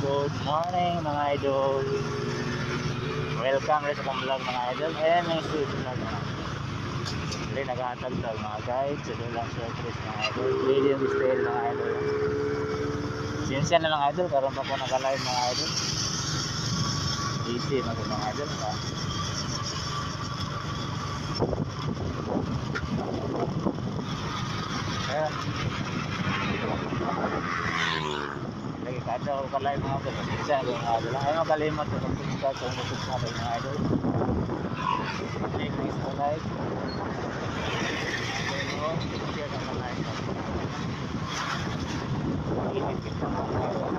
good morning mga idol. Welcome rin sa vlog mga idol. And may street vlog mga idol. Hindi naghahatag vlog mga guys. Sa lang surprise mga idol. Medium style mga idol. Sinsiyan na lang idol. Karoon pa po naka-live mga idol. Easy mga idol ha. Ayan. Lagi kada ako ka-live mga idol. Sinsiyan ko mga idol. Ayaw makalimot ko mag-subscribe sa mga idol. Click sa like. Share sa mga like. Init kita mga idol.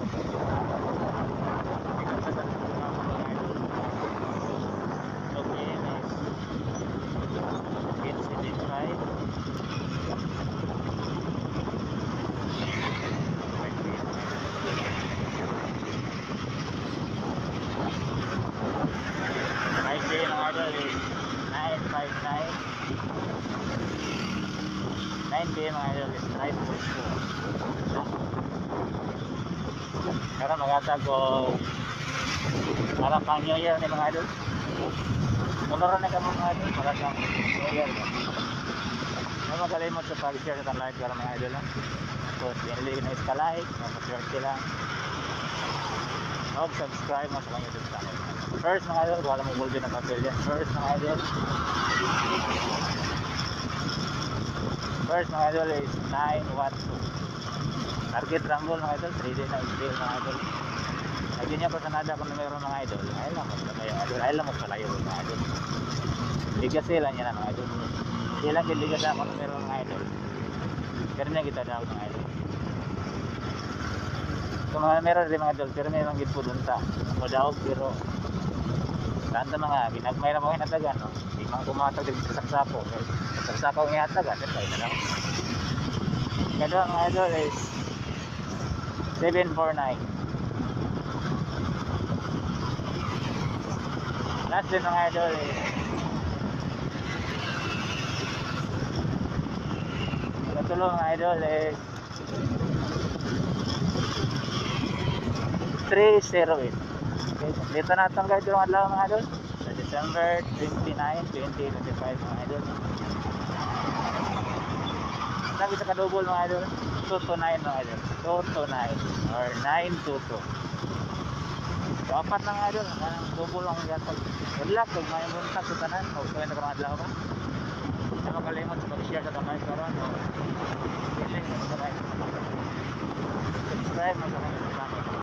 Karena maghatag ko para pang New Year ni mga idol. Mularan na kamo mga idol para sa New Year. May magalimot sa pag-share sa live para mga idol lang. So, pinili na like, mag-share lang. Subscribe mo sa mga YouTube channel. First mga idol, wala mo golden na papel yan. First mga idol. First mga idol is 9 watts. Target rumble mga idol, 3D na scale mga idol. Lagi niya pa sa nada kung meron mga idol. Ay lang mo sa idol, ay lang mo sa layo mga idol. Ligas sila niya na mga idol. Silang kiligas ako kung meron mga idol. Pero na kita daw mga idol. Kung mga meron rin mga idol, pero meron gid po dun ta. Ako daw pero tanda mga ginagmay na mo hinatagan no. Di man kumatag din sa saksako. Sa saksako ng hinatagan, ito ay na. Kada mga idol is 749. Last din mga idol is katulong mga idol is 308. Okay, dito na itong guys yung adlaw mga idol sa December 29, 2025 mga idol. Sabi sa kadubol mga idol 229 mga idol, 229 or 922. So apat na mga idol, double ang gatag. Good luck kung may buntag sa tanan o kung may adlaw ka. Hindi makalimot sa pag-share sa tanay karon o link sa like. Subscribe mo sa mga